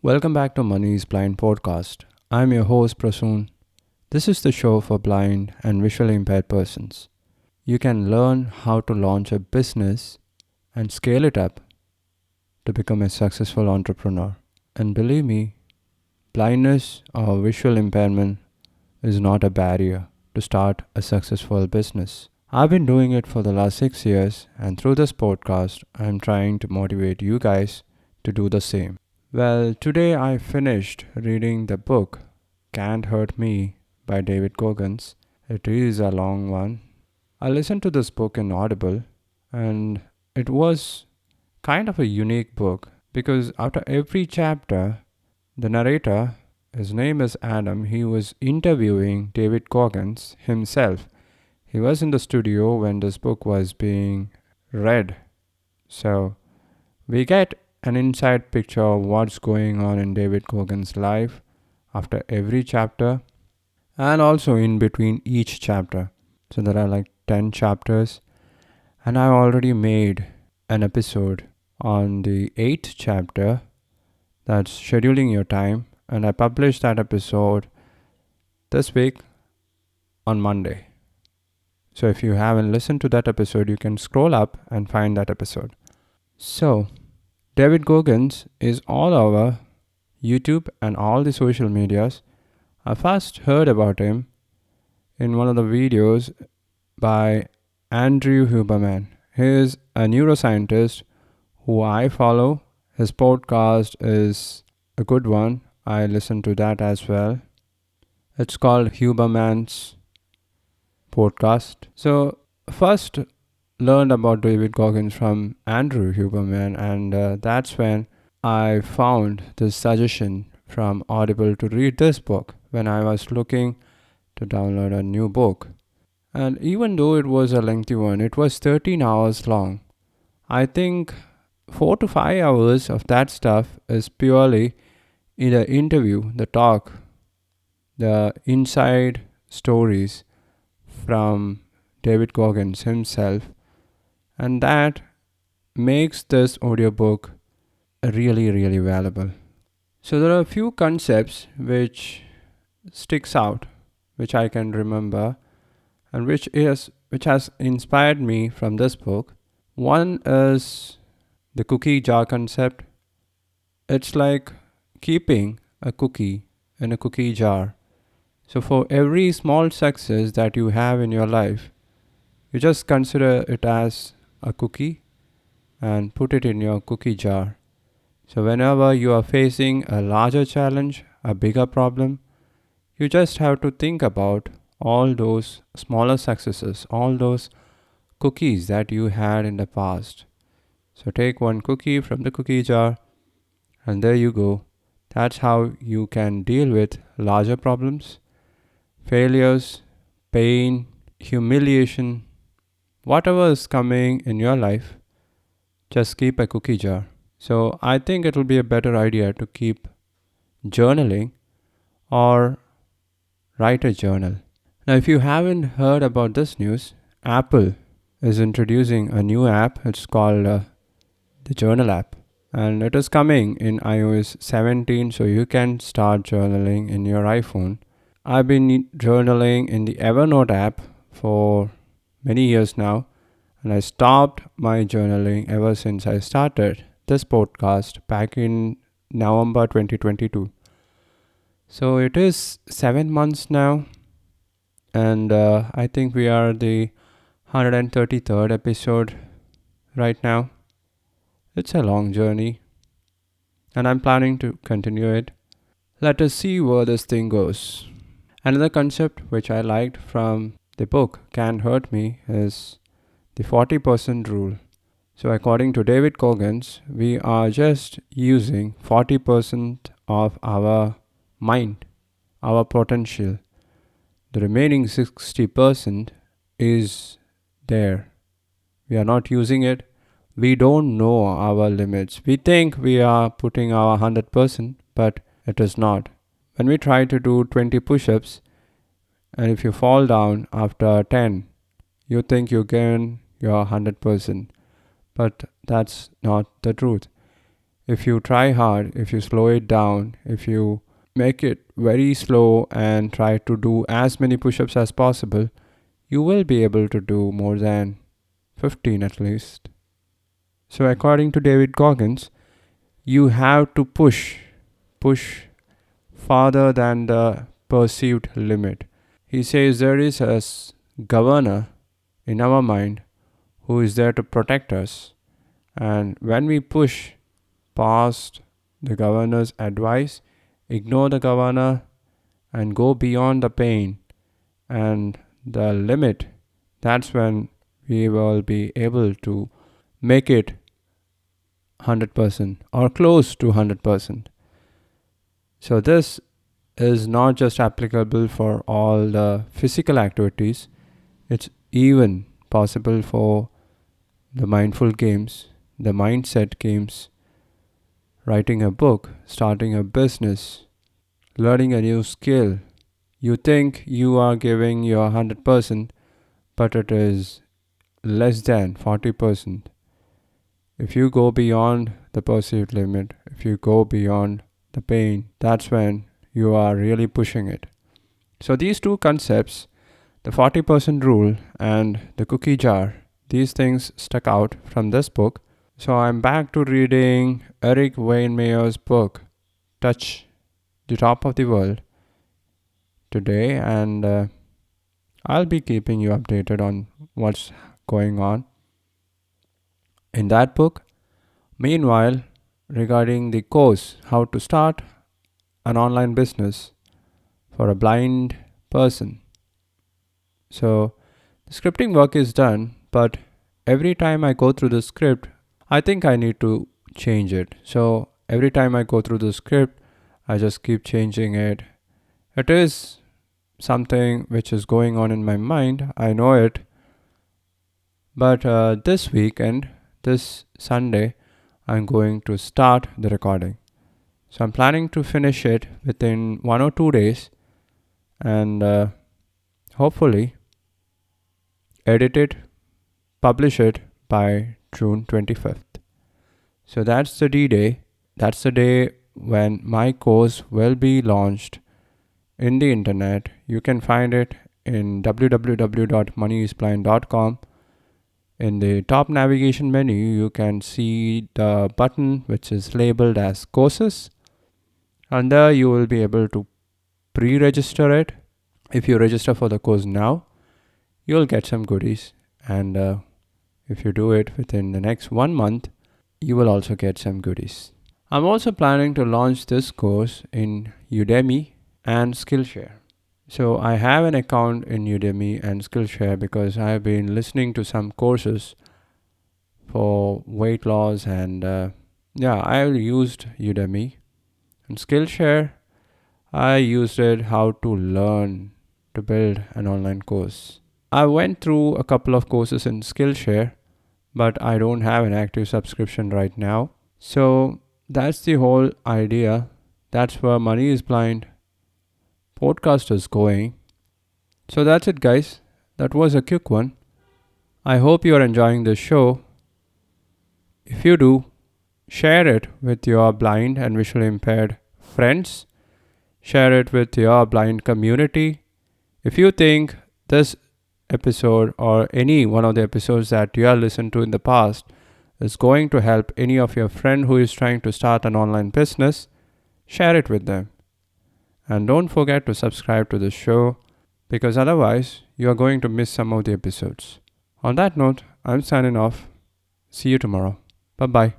Welcome back to Money's Blind Podcast. I'm your host Prasoon. This is the show for blind and visually impaired persons. You can learn how to launch a business and scale it up to become a successful entrepreneur. And believe me, blindness or visual impairment is not a barrier to start a successful business. I've been doing it for the last 6 years, and through this podcast, I'm trying to motivate you guys to do the same. Well, today I finished reading the book Can't Hurt Me by David Goggins. It is a long one. I listened to this book in Audible, and it was kind of a unique book because after every chapter, the narrator, his name is Adam, he was interviewing David Goggins himself. He was in the studio when this book was being read. So we get an inside picture of what's going on in David Goggins' life after every chapter and also in between each chapter. So there are like 10 chapters, and I already made an episode on the 8th chapter, that's scheduling your time, and I published that episode this week on Monday. So if you haven't listened to that episode, you can scroll up and find that episode. So David Goggins is all over YouTube and all the social medias. I first heard about him in one of the videos by Andrew Huberman. He is a neuroscientist who I follow. His podcast is a good one. I listen to that as well. It's called Huberman's podcast. So first learned about David Goggins from Andrew Huberman, and that's when I found this suggestion from Audible to read this book when I was looking to download a new book. And even though it was a lengthy one, it was 13 hours long. I think 4 to 5 hours of that stuff is purely in the interview, the talk, the inside stories from David Goggins himself. And that makes this audiobook really valuable. So there are a few concepts which sticks out, which I can remember, and which has inspired me from this book. One is the cookie jar concept. It's like keeping a cookie in a cookie jar. So for every small success that you have in your life, you just consider it as a cookie and put it in your cookie jar. So whenever you are facing a larger challenge, a bigger problem, you just have to think about all those smaller successes, all those cookies that you had in the past. So take one cookie from the cookie jar, and there you go. That's how you can deal with larger problems, failures, pain, humiliation, whatever is coming in your life. Just keep a cookie jar. So I think it will be a better idea to keep journaling or write a journal. Now, if you haven't heard about this news, Apple is introducing a new app. It's called the Journal app. And it is coming in iOS 17, so you can start journaling in your iPhone. I've been journaling in the Evernote app for many years now, and I stopped my journaling ever since I started this podcast back in November 2022. So it is 7 months now, and I think we are the 133rd episode right now. It's a long journey, and I'm planning to continue it. Let us see where this thing goes. Another concept which I liked from the book Can't Hurt Me is the 40% rule. So according to David Goggins, we are just using 40% of our mind, our potential. The remaining 60% is there. We are not using it. We don't know our limits. We think we are putting our 100%, but it is not. When we try to do 20 push-ups, and if you fall down after 10, you think you gain your 100%. But that's not the truth. If you try hard, if you slow it down, if you make it very slow and try to do as many push-ups as possible, you will be able to do more than 15 at least. So according to David Goggins, you have to push farther than the perceived limit. He says there is a governor in our mind who is there to protect us. And when we push past the governor's advice, ignore the governor, and go beyond the pain and the limit, that's when we will be able to make it 100% or close to 100%. So, this is not just applicable for all the physical activities, it's even possible for the mindful games, the mindset games, writing a book, starting a business, learning a new skill. You think you are giving your 100%, but it is less than 40%. If you go beyond the perceived limit, if you go beyond the pain, that's when you are really pushing it. So these two concepts, the 40% rule and the cookie jar, these things stuck out from this book. So I'm back to reading Eric Wayne Mayer's book, Touch the Top of the World, today, and I'll be keeping you updated on what's going on in that book. Meanwhile, regarding the course, how to start an online business for a blind person. So, the scripting work is done, but every time I go through the script, I think I need to change it. So, every time I go through the script, I just keep changing it. It is something which is going on in my mind, I know it. But this weekend, this Sunday, I'm going to start the recording. So I'm planning to finish it within 1 or 2 days and hopefully edit it, publish it by June 25th. So that's the D-Day. That's the day when my course will be launched in the internet. You can find it in www.moneyisblind.com. In the top navigation menu, you can see the button which is labeled as courses. And there you will be able to pre-register it. If you register for the course now, you'll get some goodies. And if you do it within the next 1 month, you will also get some goodies. I'm also planning to launch this course in Udemy and Skillshare. So I have an account in Udemy and Skillshare because I've been listening to some courses for weight loss and I used Udemy. And Skillshare, I used it how to learn to build an online course. I went through a couple of courses in Skillshare, but I don't have an active subscription right now. So that's the whole idea. That's where Money is Blind podcast is going. So that's it, guys. That was a quick one. I hope you are enjoying this show. If you do, share it with your blind and visually impaired friends. Share it with your blind community. If you think this episode or any one of the episodes that you have listened to in the past is going to help any of your friend who is trying to start an online business, share it with them. And don't forget to subscribe to the show because otherwise you are going to miss some of the episodes. On that note, I'm signing off. See you tomorrow. Bye-bye.